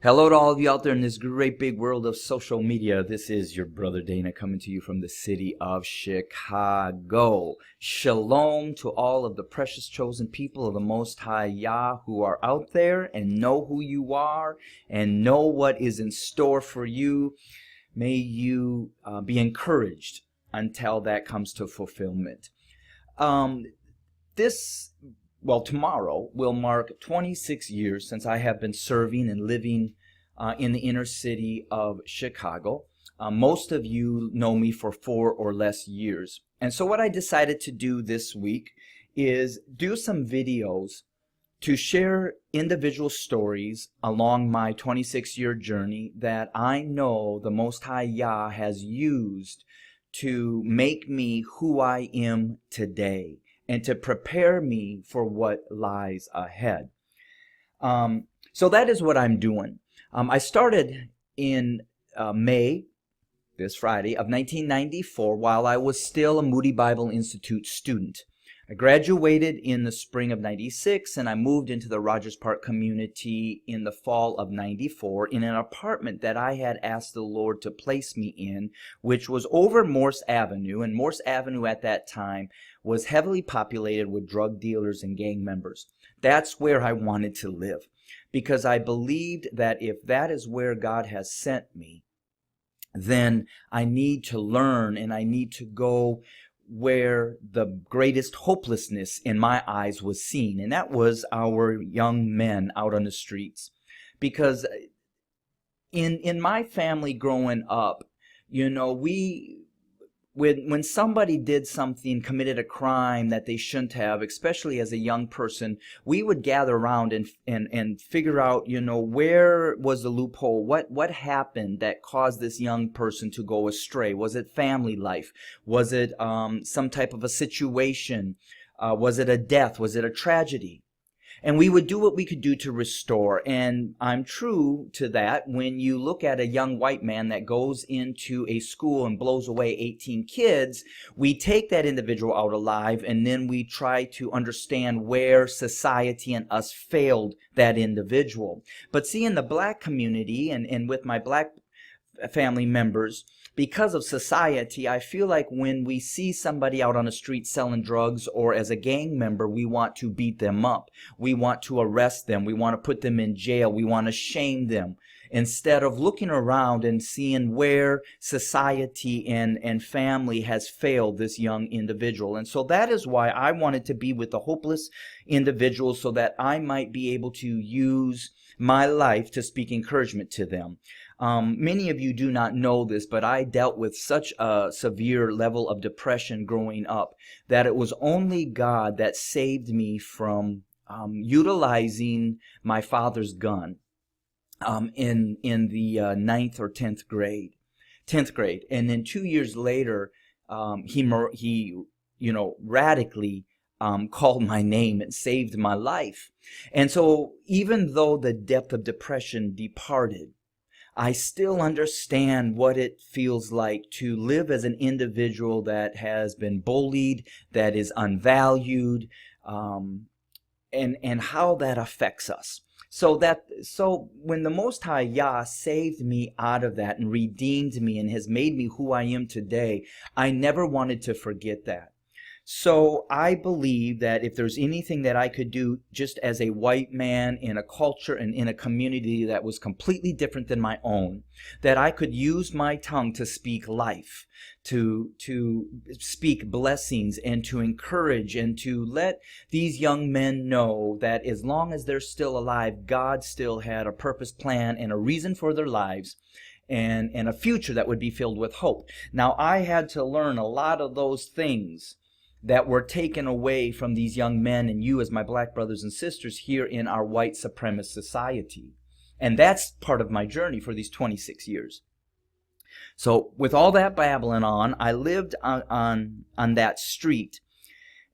Hello to all of you out there in this great big world of social media. This is your brother Dana coming to you from the city of Chicago. Shalom to all of the precious chosen people of the Most High Yah who are out there and know who you are and know what is in store for you. May you be encouraged until that comes to fulfillment. Tomorrow will mark 26 years since I have been serving and living in the inner city of Chicago. Most of you know me for 4 or less years. And so what I decided to do this week is do some videos to share individual stories along my 26-year journey that I know the Most High Yah has used to make me who I am today, and to prepare me for what lies ahead. So that is what I'm doing. I started in May, this Friday, of 1994 while I was still a Moody Bible Institute student. I graduated in the spring of 96 and I moved into the Rogers Park community in the fall of 94 in an apartment that I had asked the Lord to place me in, which was over Morse Avenue, and Morse Avenue at that time was heavily populated with drug dealers and gang members. That's where I wanted to live, because I believed that if that is where God has sent me, then I need to learn and I need to go where the greatest hopelessness in my eyes was seen, and that was our young men out on the streets. Because in my family growing up, when somebody did something, committed a crime that they shouldn't have, especially as a young person, we would gather around and figure out, where was the loophole? What happened that caused this young person to go astray? Was it family life? Was it some type of a situation? Was it a death? Was it a tragedy? And we would do what we could do to restore. And I'm true to that. When you look at a young white man that goes into a school and blows away 18 kids, we take that individual out alive, and then we try to understand where society and us failed that individual. But see, in the black community and with my black family members, because of society, I feel like when we see somebody out on the street selling drugs, or as a gang member, we want to beat them up. We want to arrest them. We want to put them in jail. We want to shame them, instead of looking around and seeing where society and family has failed this young individual. And so that is why I wanted to be with the hopeless individuals, so that I might be able to use my life to speak encouragement to them. Many of you do not know this, but I dealt with such a severe level of depression growing up that it was only God that saved me from utilizing my father's gun in the ninth or 10th grade. And then 2 years later, he radically called my name and saved my life. And so even though the depth of depression departed, I still understand what it feels like to live as an individual that has been bullied, that is unvalued, and how that affects us. So when the Most High Yah saved me out of that and redeemed me and has made me who I am today, I never wanted to forget that. So I believe that if there's anything that I could do just as a white man in a culture and in a community that was completely different than my own, that I could use my tongue to speak life, to speak blessings, and to encourage and to let these young men know that as long as they're still alive, God still had a purpose, plan, and a reason for their lives, and a future that would be filled with hope. Now, I had to learn a lot of those things that were taken away from these young men and you as my black brothers and sisters here in our white supremacist society. And that's part of my journey for these 26 years. So with all that babbling on, I lived on that street,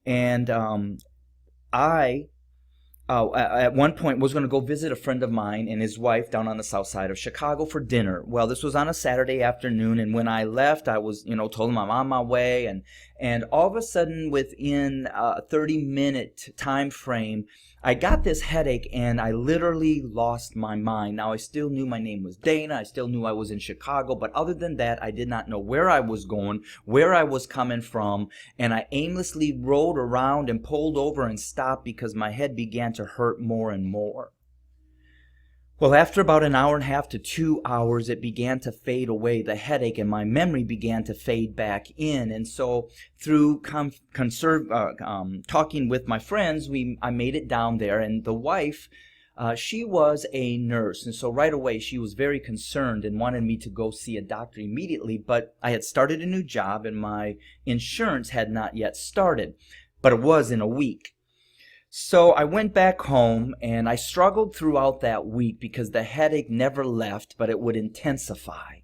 and I at one point was going to go visit a friend of mine and his wife down on the south side of Chicago for dinner. Well, this was on a Saturday afternoon, and when I left, I was, told them I'm on my way, and all of a sudden, within a 30-minute time frame, I got this headache and I literally lost my mind. Now, I still knew my name was Dana. I still knew I was in Chicago. But other than that, I did not know where I was going, where I was coming from. And I aimlessly rode around and pulled over and stopped because my head began to hurt more and more. Well, after about an hour and a half to 2 hours, it began to fade away, the headache, and my memory began to fade back in. And so through talking with my friends, I made it down there, and the wife, she was a nurse. And so right away, she was very concerned and wanted me to go see a doctor immediately. But I had started a new job, and my insurance had not yet started, but it was in a week. So I went back home and I struggled throughout that week because the headache never left, but it would intensify.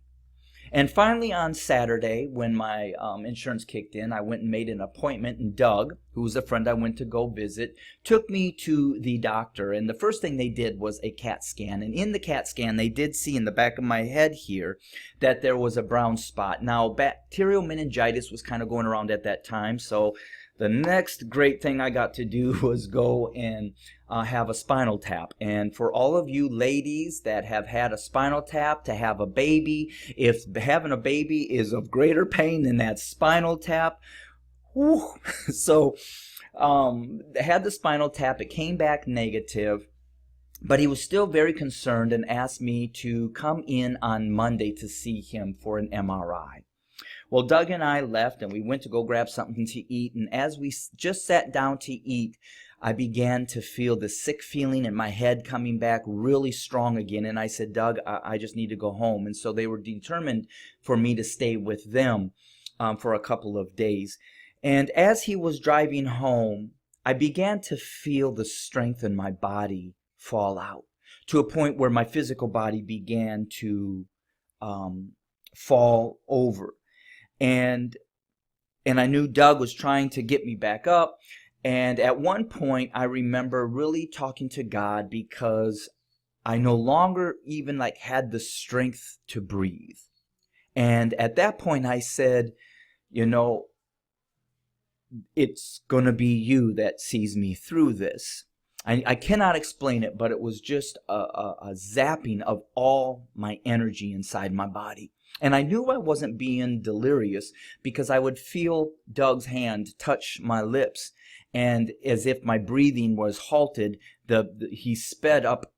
And finally on Saturday, when my insurance kicked in, I went and made an appointment, and Doug, who was a friend I went to go visit, took me to the doctor. And the first thing they did was a CAT scan. And in the CAT scan, they did see in the back of my head here that there was a brown spot. Now, bacterial meningitis was kind of going around at that time, so the next great thing I got to do was go and have a spinal tap. And for all of you ladies that have had a spinal tap, to have a baby, if having a baby is of greater pain than that spinal tap, whew. So had the spinal tap. It came back negative, but he was still very concerned and asked me to come in on Monday to see him for an MRI. Well, Doug and I left, and we went to go grab something to eat, and as we just sat down to eat, I began to feel the sick feeling in my head coming back really strong again, and I said, Doug, I just need to go home. And so they were determined for me to stay with them for a couple of days. And as he was driving home, I began to feel the strength in my body fall out, to a point where my physical body began to fall over. And I knew Doug was trying to get me back up. And at one point, I remember really talking to God because I no longer even had the strength to breathe. And at that point, I said, it's going to be you that sees me through this. I cannot explain it, but it was just a zapping of all my energy inside my body. And I knew I wasn't being delirious because I would feel Doug's hand touch my lips. And as if my breathing was halted, he sped up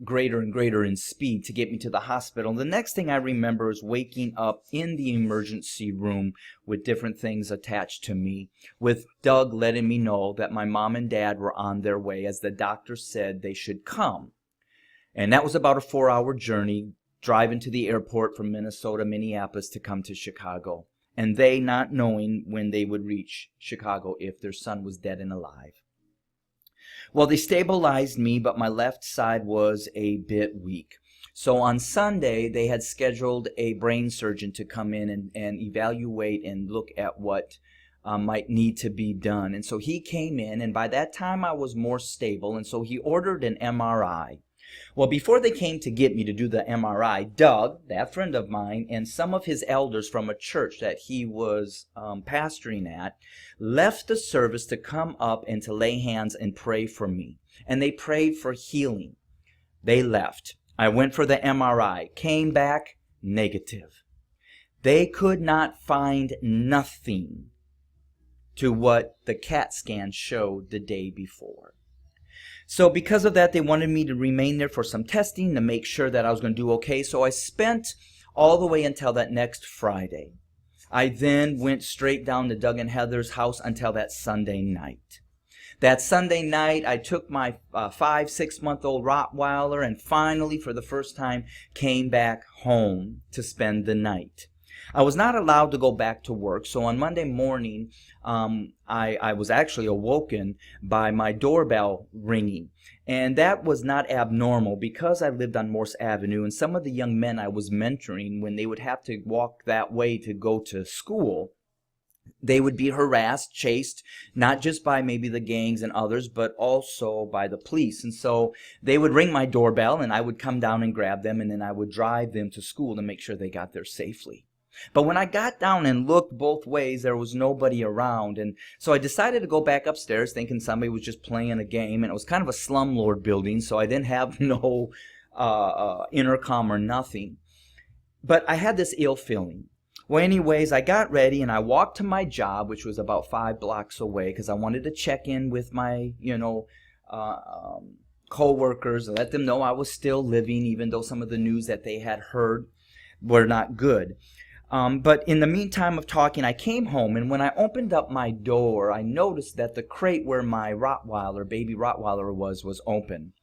greater and greater in speed to get me to the hospital. The next thing I remember is waking up in the emergency room with different things attached to me, with Doug letting me know that my mom and dad were on their way, as the doctor said they should come. And that was about a 4-hour journey, driving to the airport from Minnesota, to come to Chicago. And they not knowing when they would reach Chicago if their son was dead and alive. Well, they stabilized me, but my left side was a bit weak. So on Sunday, they had scheduled a brain surgeon to come in and evaluate and look at what might need to be done. And so he came in, and by that time I was more stable, and so he ordered an MRI. Well, before they came to get me to do the MRI, Doug, that friend of mine, and some of his elders from a church that he was pastoring at, left the service to come up and to lay hands and pray for me. And they prayed for healing. They left. I went for the MRI, came back negative. They could not find nothing to what the CAT scan showed the day before. So because of that, they wanted me to remain there for some testing to make sure that I was going to do okay. So I spent all the way until that next Friday. I then went straight down to Doug and Heather's house until that Sunday night. That Sunday night, I took my 5-6-month-old Rottweiler and finally, for the first time, came back home to spend the night. I was not allowed to go back to work, so on Monday morning, I was actually awoken by my doorbell ringing. And that was not abnormal because I lived on Morse Avenue, and some of the young men I was mentoring, when they would have to walk that way to go to school, they would be harassed, chased, not just by maybe the gangs and others, but also by the police. And so they would ring my doorbell, and I would come down and grab them, and then I would drive them to school to make sure they got there safely. But when I got down and looked both ways, there was nobody around. And so I decided to go back upstairs thinking somebody was just playing a game. And it was kind of a slumlord building, so I didn't have no intercom or nothing. But I had this ill feeling. Well, anyways, I got ready and I walked to my job, which was about 5 blocks away, because I wanted to check in with my, co-workers and let them know I was still living, even though some of the news that they had heard were not good. But in the meantime of talking, I came home, and when I opened up my door, I noticed that the crate where my Rottweiler, baby Rottweiler was open.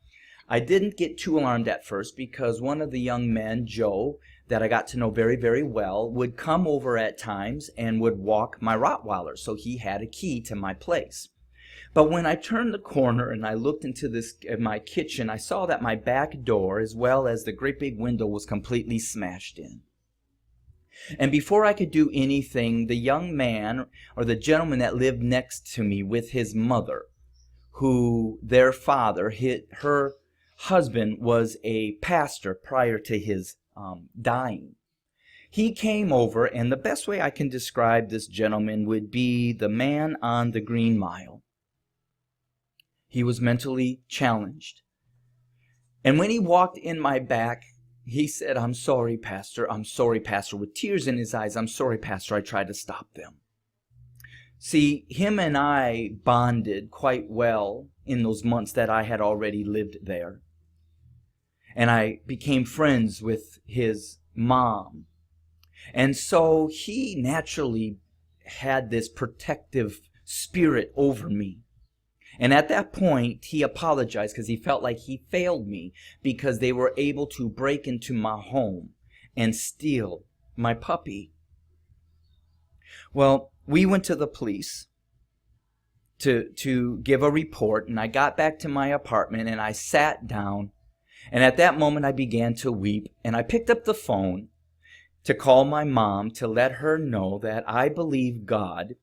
I didn't get too alarmed at first because one of the young men, Joe, that I got to know very, very well, would come over at times and would walk my Rottweiler, so he had a key to my place. But when I turned the corner and I looked into my kitchen, I saw that my back door, as well as the great big window, was completely smashed in. And before I could do anything, the young man, or the gentleman that lived next to me with his mother, who their father, her husband, was a pastor prior to his dying. He came over, and the best way I can describe this gentleman would be the man on the Green Mile. He was mentally challenged. And when he walked in my back, he said, I'm sorry, Pastor, with tears in his eyes. I'm sorry, Pastor, I tried to stop them. See, him and I bonded quite well in those months that I had already lived there. And I became friends with his mom. And so he naturally had this protective spirit over me. And at that point, he apologized because he felt like he failed me because they were able to break into my home and steal my puppy. Well, we went to the police to give a report, and I got back to my apartment and I sat down, and at that moment I began to weep, and I picked up the phone to call my mom to let her know that I believe God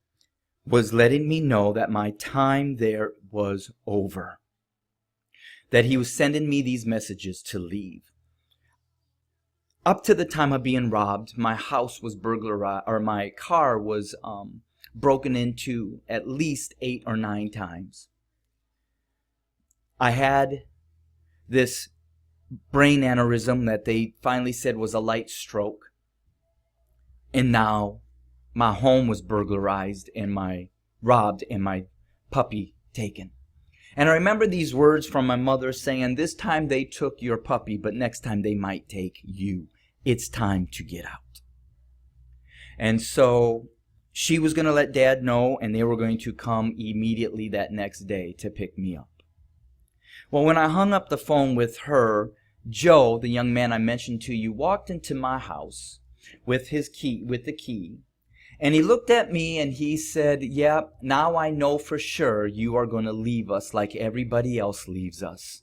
was letting me know that my time there was over, that he was sending me these messages to leave. Up to the time of being robbed, my house was burglarized, or my car was broken into at least 8 or 9 times. I had this brain aneurysm that they finally said was a light stroke, and now my home was burglarized and robbed and my puppy taken. And I remember these words from my mother saying, this time they took your puppy, but next time they might take you. It's time to get out. And so she was going to let Dad know, and they were going to come immediately that next day to pick me up. Well, when I hung up the phone with her, Joe, the young man I mentioned to you, walked into my house with the key. And he looked at me and he said, "Yep, now I know for sure you are going to leave us like everybody else leaves us."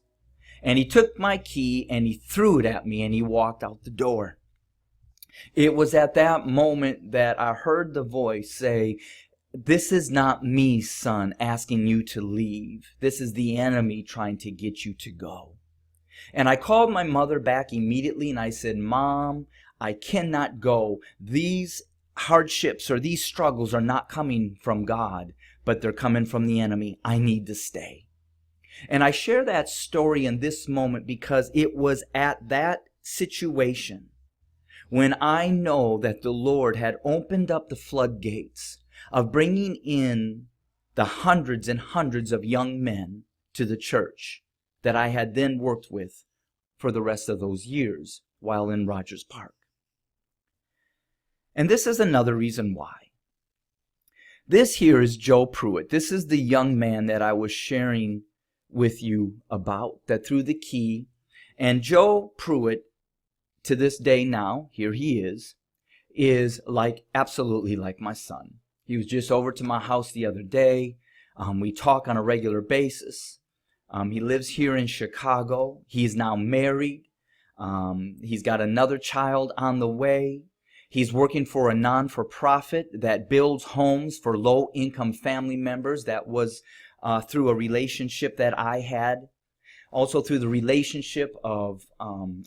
And he took my key and he threw it at me and he walked out the door. It was at that moment that I heard the voice say, "This is not me, son, asking you to leave. This is the enemy trying to get you to go." And I called my mother back immediately and I said, "Mom, I cannot go. These hardships or these struggles are not coming from God, but they're coming from the enemy. I need to stay." And I share that story in this moment because it was at that situation when I know that the Lord had opened up the floodgates of bringing in the hundreds and hundreds of young men to the church that I had then worked with for the rest of those years while in Rogers Park. And this is another reason why. This here is Joe Pruitt. This is the young man that I was sharing with you about, that threw the key. And Joe Pruitt, to this day now, here he is absolutely like my son. He was just over to my house the other day. We talk on a regular basis. He lives here in Chicago. He is now married. He's got another child on the way. He's working for a non-for-profit that builds homes for low-income family members. That was through a relationship that I had. Also, through the relationship of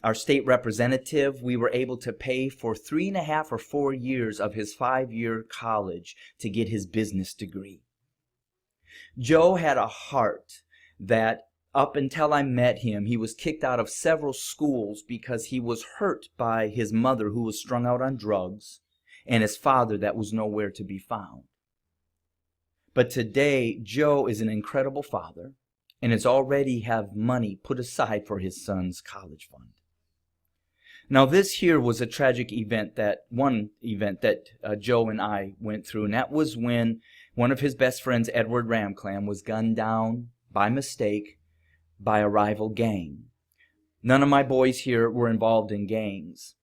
our state representative, we were able to pay for 3.5 or 4 years of his 5-year college to get his business degree. Joe had a heart that up until I met him, he was kicked out of several schools because he was hurt by his mother, who was strung out on drugs, and his father that was nowhere to be found. But today, Joe is an incredible father and has already have money put aside for his son's college fund. Now, this here was a tragic event, one event that Joe and I went through, and that was when one of his best friends, Edward Ramclam, was gunned down by mistake by a rival gang. None of my boys here were involved in gangs.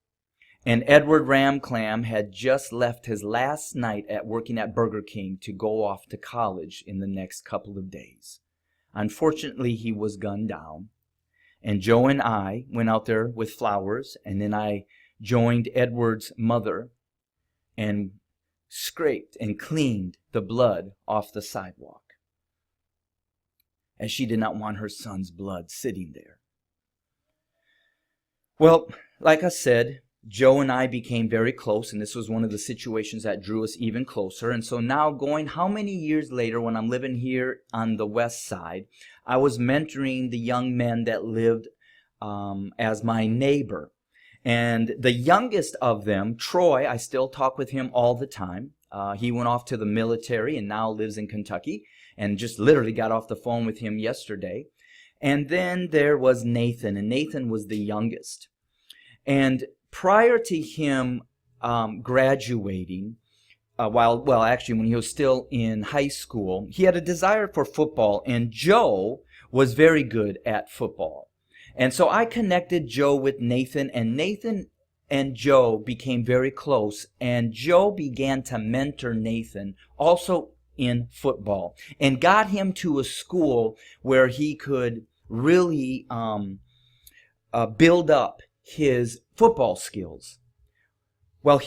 And Edward Ramclam had just left his last night at working at Burger King to go off to college in the next couple of days. Unfortunately, he was gunned down. And Joe and I went out there with flowers, and then I joined Edward's mother and scraped and cleaned the blood off the sidewalk, as she did not want her son's blood sitting there. Well, like I said, Joe and I became very close, and this was one of the situations that drew us even closer. And so now, going how many years later, when I'm living here on the west side, I was mentoring the young men that lived as my neighbor. And the youngest of them, Troy, I still talk with him all the time. He went off to the military and now lives in Kentucky, and just literally got off the phone with him yesterday. And then there was Nathan, and Nathan was the youngest. And prior to him graduating, actually when he was still in high school, he had a desire for football, and Joe was very good at football. And so I connected Joe with Nathan, and Nathan and Joe became very close, and Joe began to mentor Nathan also in football, and got him to a school where he could really build up his football skills. Well,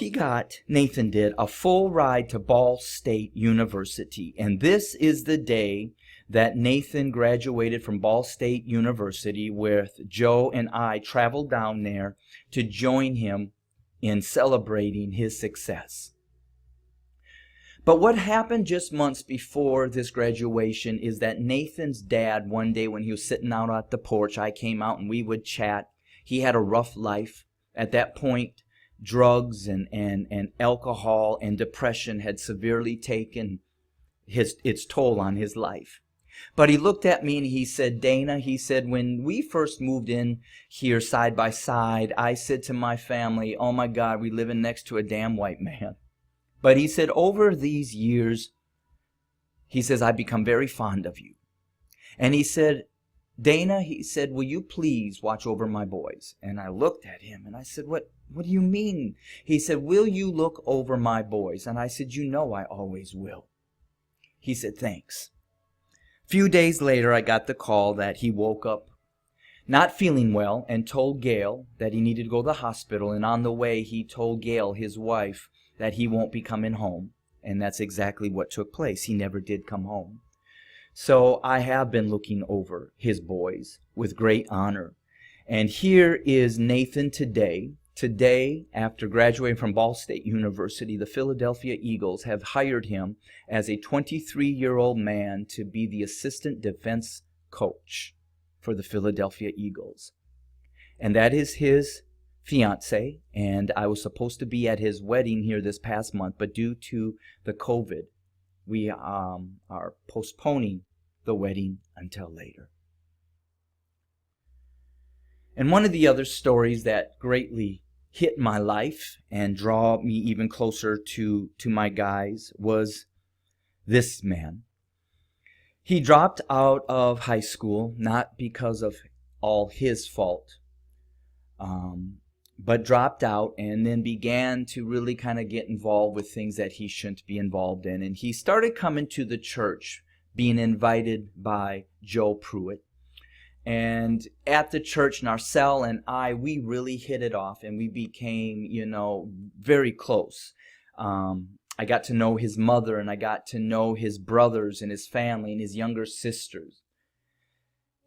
Nathan did a full ride to Ball State University, and this is the day that Nathan graduated from Ball State University, where Joe and I traveled down there to join him in celebrating his success. But what happened just months before this graduation is that Nathan's dad, one day when he was sitting out at the porch, I came out and we would chat. He had a rough life. At that point, drugs and alcohol and depression had severely taken its toll on his life. But he looked at me and he said, Dana, he said, when we first moved in here side by side, I said to my family, oh my God, we living next to a damn white man. But he said, over these years, he says, I've become very fond of you. And he said, Dana, he said, will you please watch over my boys? And I looked at him and I said, what do you mean? He said, will you look over my boys? And I said, you know I always will. He said, thanks. A few days later, I got the call that he woke up not feeling well and told Gail that he needed to go to the hospital. And on the way, he told Gail, his wife, that he won't be coming home. And that's exactly what took place. He never did come home. So I have been looking over his boys with great honor. And here is Nathan today. Today, after graduating from Ball State University, the Philadelphia Eagles have hired him as a 23-year-old man to be the assistant defense coach for the Philadelphia Eagles. And that is his fiance, and I was supposed to be at his wedding here this past month, but due to the COVID, we are postponing the wedding until later. And one of the other stories that greatly hit my life and draw me even closer to my guys was this man. He dropped out of high school, not because of all his fault, but dropped out and then began to really kind of get involved with things that he shouldn't be involved in. And he started coming to the church, being invited by Joe Pruitt. And at the church, Narcelle and I, we really hit it off and we became, very close. I got to know his mother and I got to know his brothers and his family and his younger sisters.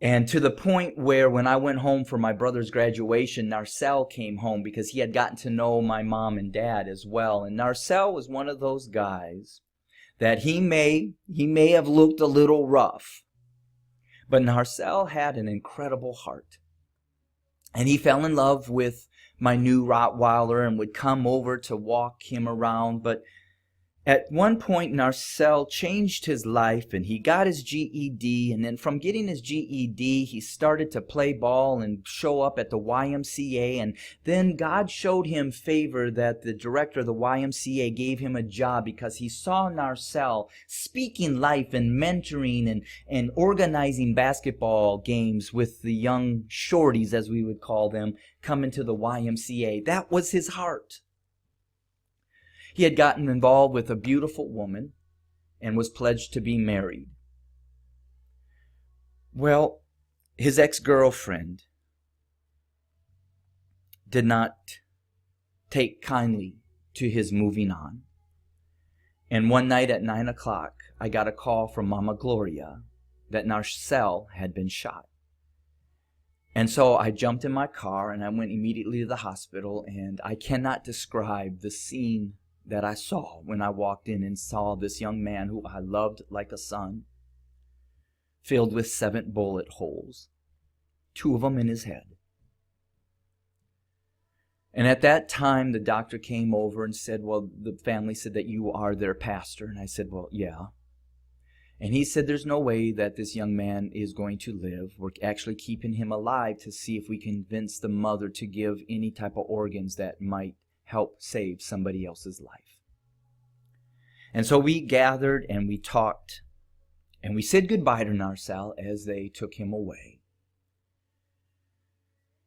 And to the point where when I went home for my brother's graduation, Narcel came home because he had gotten to know my mom and dad as well. And Narcel was one of those guys that he may have looked a little rough, but Narcel had an incredible heart. And he fell in love with my new Rottweiler and would come over to walk him around. But at one point, Narcel changed his life and he got his GED. And then from getting his GED, he started to play ball and show up at the YMCA. And then God showed him favor that the director of the YMCA gave him a job because he saw Narcel speaking life and mentoring and organizing basketball games with the young shorties, as we would call them, coming to the YMCA. That was his heart. He had gotten involved with a beautiful woman and was pledged to be married. Well, his ex-girlfriend did not take kindly to his moving on. And one night at 9 o'clock, I got a call from Mama Gloria that Narcel had been shot. And so I jumped in my car and I went immediately to the hospital, and I cannot describe the scene that I saw when I walked in and saw this young man who I loved like a son, filled with 7 bullet holes, 2 of them in his head. And at that time, the doctor came over and said, well, the family said that you are their pastor. And I said, well, yeah. And he said, there's no way that this young man is going to live. We're actually keeping him alive to see if we can convince the mother to give any type of organs that might help save somebody else's life. And so we gathered and we talked and we said goodbye to Narcel as they took him away.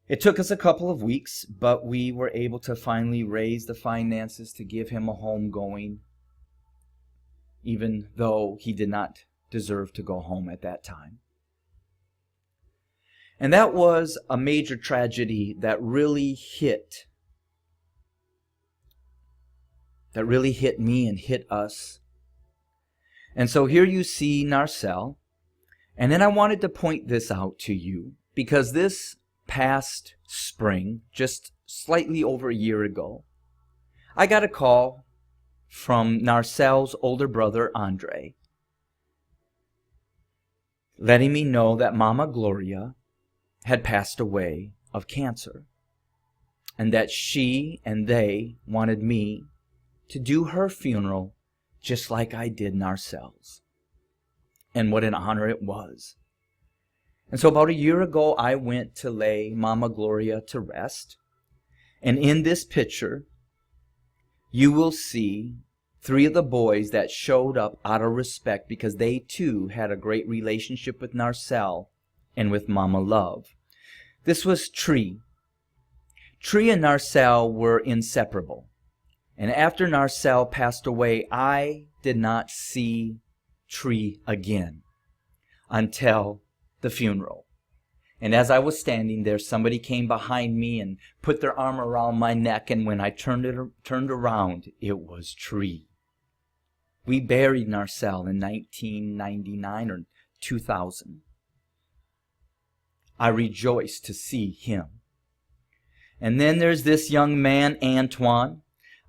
It took us a couple of weeks, but we were able to finally raise the finances to give him a home going, even though he did not deserve to go home at that time. And that was a major tragedy that really hit me and hit us. And so here you see Narcel. And then I wanted to point this out to you because this past spring, just slightly over a year ago, I got a call from Narcel's older brother, Andre, letting me know that Mama Gloria had passed away of cancer and that she and they wanted me to do her funeral just like I did Narcel's. And what an honor it was. And so about a year ago, I went to lay Mama Gloria to rest. And in this picture, you will see 3 of the boys that showed up out of respect because they too had a great relationship with Narcel and with Mama Love. This was Tree. Tree and Narcel were inseparable. And after Narcel passed away, I did not see Tree again until the funeral. And as I was standing there, somebody came behind me and put their arm around my neck, and when I turned around, it was Tree. We buried Narcel in 1999 or 2000. I rejoiced to see him. And then there's this young man, Antoine.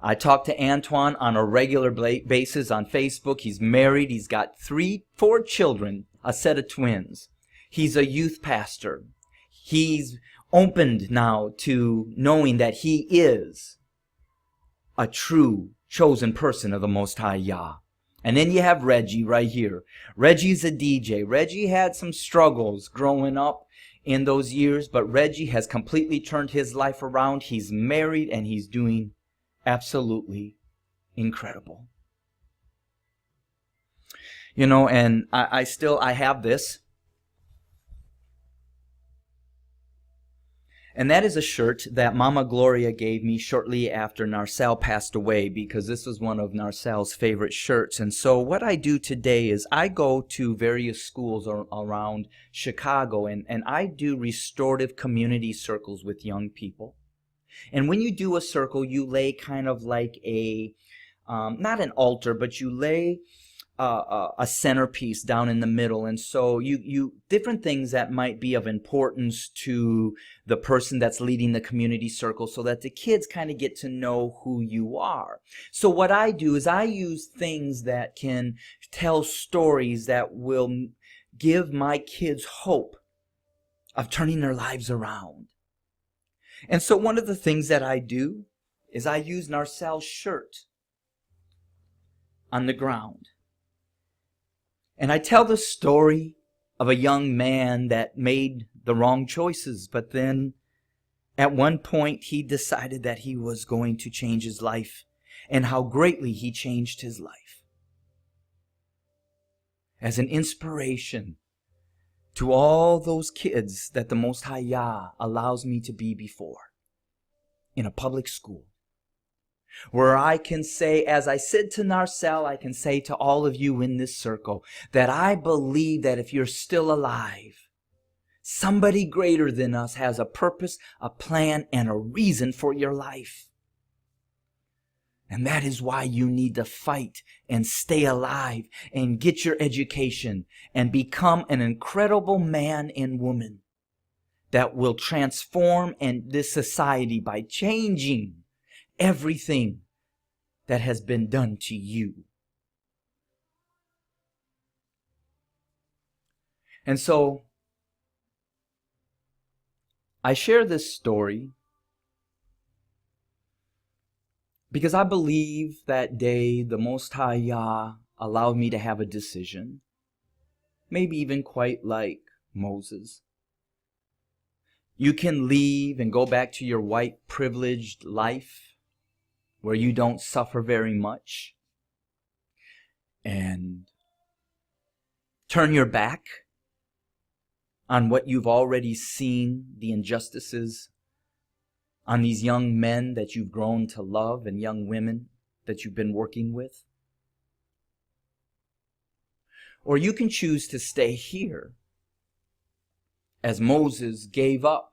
I talk to Antoine on a regular basis on Facebook. He's married. He's got 4 children, a set of twins. He's a youth pastor. He's opened now to knowing that he is a true chosen person of the Most High Yah. And then you have Reggie right here. Reggie's a DJ. Reggie had some struggles growing up in those years, but Reggie has completely turned his life around. He's married and he's doing absolutely incredible. You know, and I have this. And that is a shirt that Mama Gloria gave me shortly after Narcel passed away, because this was one of Narcel's favorite shirts. And so what I do today is I go to various schools around Chicago, and I do restorative community circles with young people. And when you do a circle, you lay kind of like a, not an altar, but you lay a centerpiece down in the middle. And so you different things that might be of importance to the person that's leading the community circle, so that the kids kind of get to know who you are. So what I do is I use things that can tell stories that will give my kids hope of turning their lives around. And so one of the things that I do is I use Narcelle's shirt on the ground. And I tell the story of a young man that made the wrong choices, but then at one point he decided that he was going to change his life, and how greatly he changed his life. As an inspiration to all those kids that the Most High Yah allows me to be before in a public school, where I can say, as I said to Narcelle, I can say to all of you in this circle, that I believe that if you're still alive, somebody greater than us has a purpose, a plan, and a reason for your life. And that is why you need to fight and stay alive and get your education and become an incredible man and woman that will transform this society by changing everything that has been done to you. And so I share this story because I believe that day the Most High Yah allowed me to have a decision, maybe even quite like Moses. You can leave and go back to your white privileged life where you don't suffer very much, and turn your back on what you've already seen, the injustices, on these young men that you've grown to love and young women that you've been working with. Or you can choose to stay here, as Moses gave up.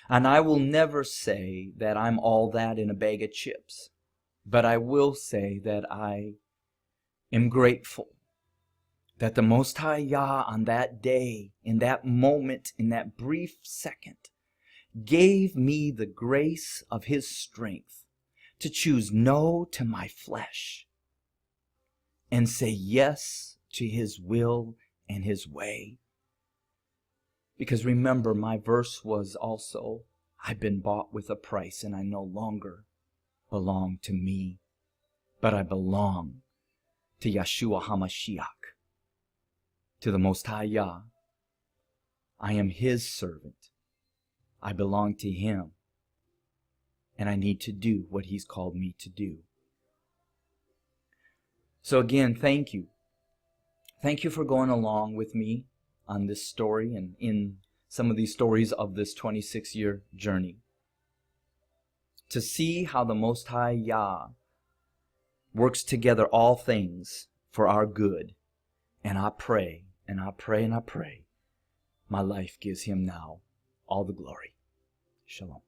And I will never say that I'm all that in a bag of chips, but I will say that I am grateful that the Most High Yah on that day, in that moment, in that brief second, gave me the grace of His strength to choose no to my flesh and say yes to His will and His way. Because remember, my verse was also, I've been bought with a price, and I no longer belong to me, but I belong to Yeshua HaMashiach, to the Most High Yah. I am His servant. I belong to Him, and I need to do what He's called me to do. So again, thank you. Thank you for going along with me on this story and in some of these stories of this 26-year journey, to see how the Most High Yah works together all things for our good. And I pray, and I pray, and I pray, my life gives Him now all the glory. Shalom.